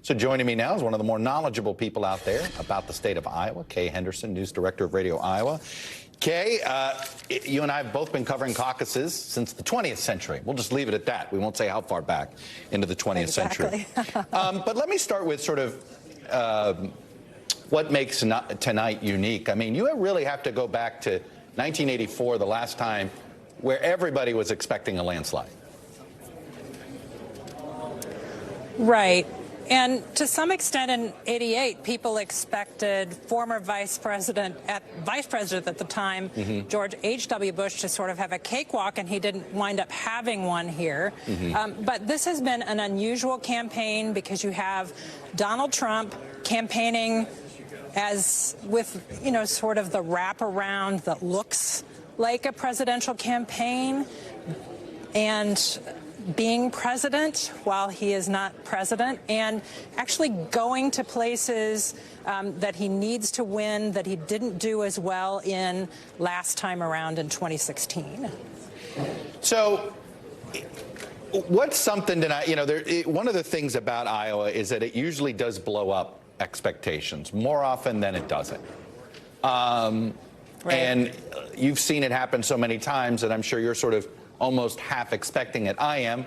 So joining me now is one of the more knowledgeable people out there about the state of Iowa, Kay Henderson, News Director of Radio Iowa. Kay, you and I have both been covering caucuses since the 20th century. We'll just leave it at that. We won't say how far back into the 20th century. But let me start with sort of what makes tonight unique. I mean, you really have to go back to 1984, the last time where everybody was expecting a landslide. Right. And to some extent in '88, people expected former vice president at the time, George H.W. Bush, to sort of have a cakewalk, and he didn't wind up having one here. But this has been an unusual campaign because you have Donald Trump campaigning as with, you know, sort of the wraparound that looks like a presidential campaign, and being president while he is not president, and actually going to places that he needs to win that he didn't do as well in last time around in 2016. So what's something tonight, you know, one of the things about Iowa is that it usually does blow up expectations more often than it doesn't. Right. And you've seen it happen so many times that I'm sure you're sort of almost half expecting it. I'm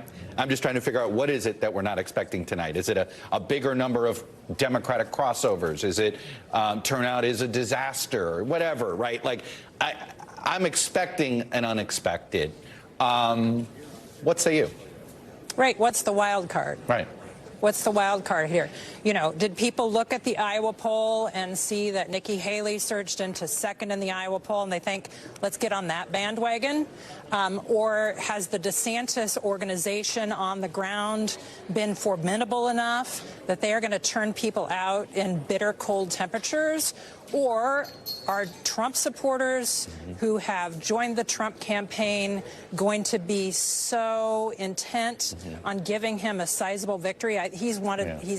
just trying to figure out, what is it that we're not expecting tonight? Is it a bigger number of Democratic crossovers? Is it turnout is a disaster or whatever, right? Like, I'm expecting an unexpected. What say you? Right. What's the wild card? Right. What's the wild card here? You know, did people look at the Iowa poll and see that Nikki Haley surged into second in the Iowa poll and they think, let's get on that bandwagon? Or has the DeSantis organization on the ground been formidable enough that they are going to turn people out in bitter cold temperatures? Or are Trump supporters who have joined the Trump campaign going to be so intent on giving him a sizable victory? He's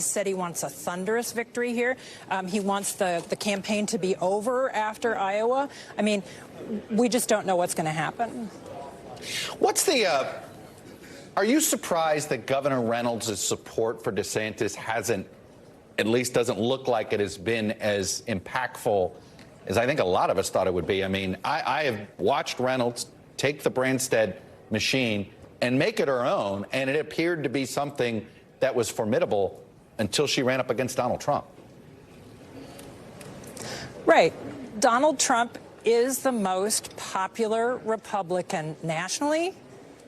said he wants a thunderous victory here. He wants the campaign to be over after Iowa. I mean, we just don't know what's going to happen. Are you surprised that Governor Reynolds' support for DeSantis at least doesn't look like it has been as impactful as I think a lot of us thought it would be? I mean, I have watched Reynolds take the Branstad machine and make it her own, and it appeared to be something that was formidable until she ran up against Donald Trump. Right. Donald Trump is the most popular Republican nationally,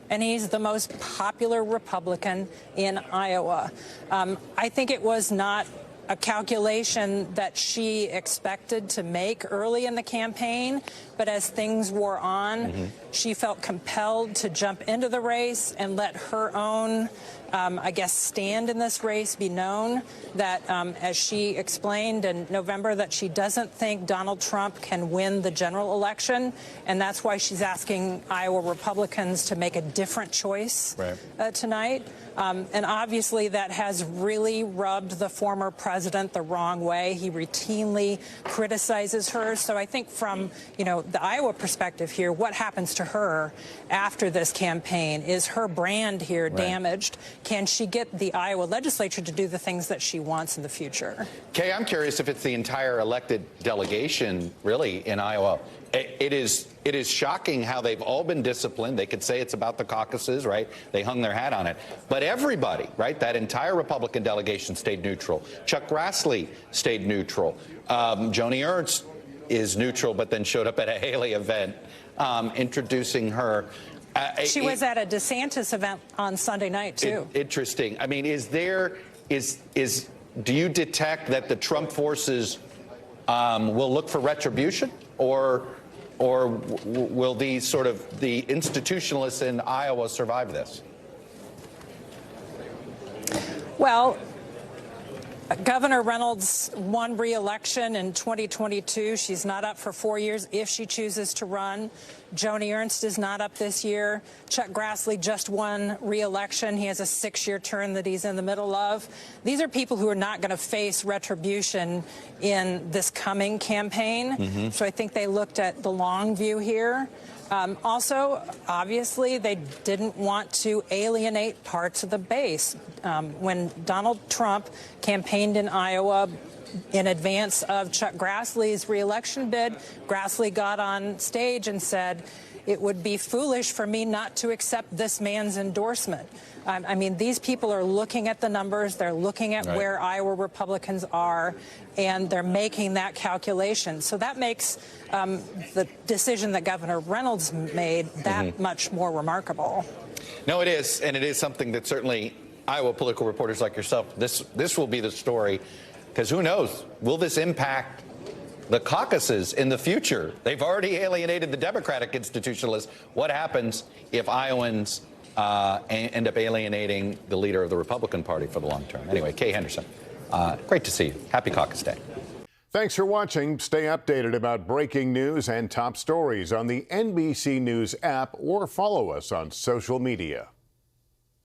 and he's the most popular Republican in Iowa. I think it was not a calculation that she expected to make early in the campaign, but as things wore on, she felt compelled to jump into the race and let her own I guess, stand in this race be known, that as she explained in November, that she doesn't think Donald Trump can win the general election, and that's why she's asking Iowa Republicans to make a different choice tonight. And obviously that has really rubbed the former president the wrong way. He routinely criticizes her. So I think from, you know, the Iowa perspective here, what happens to her after this campaign? Is her brand here damaged? Can she get the Iowa legislature to do the things that she wants in the future? Kay, I'm curious if it's the entire elected delegation, really, in Iowa. It is shocking how they've all been disciplined. They could say it's about the caucuses, right? They hung their hat on it. But everybody, right, that entire Republican delegation stayed neutral. Chuck Grassley stayed neutral. Joni Ernst is neutral, but then showed up at a Haley event introducing her. She was at a DeSantis event on Sunday night, too. Interesting. I mean, do you detect that the Trump forces will look for retribution, or will the institutionalists in Iowa survive this? Well, Governor Reynolds won re-election in 2022. She's not up for 4 years if she chooses to run. Joni Ernst is not up this year. Chuck Grassley just won re-election. He has a 6-year term that he's in the middle of. These are people who are not going to face retribution in this coming campaign. So I think they looked at the long view here. Also, obviously, they didn't want to alienate parts of the base. When Donald Trump campaigned in Iowa in advance of Chuck Grassley's reelection bid, Grassley got on stage and said, "It would be foolish for me not to accept this man's endorsement." I mean, these people are looking at the numbers, they're looking at where Iowa Republicans are, and they're making that calculation. So that makes the decision that Governor Reynolds made that much more remarkable. No, it is, and it is something that certainly Iowa political reporters like yourself, this will be the story, because who knows, will this impact the caucuses in the future? They've already alienated the Democratic institutionalists. What happens if Iowans end up alienating the leader of the Republican Party for the long term? Anyway, Kay Henderson, great to see you. Happy Caucus Day. Thanks for watching. Stay updated about breaking news and top stories on the NBC News app or follow us on social media.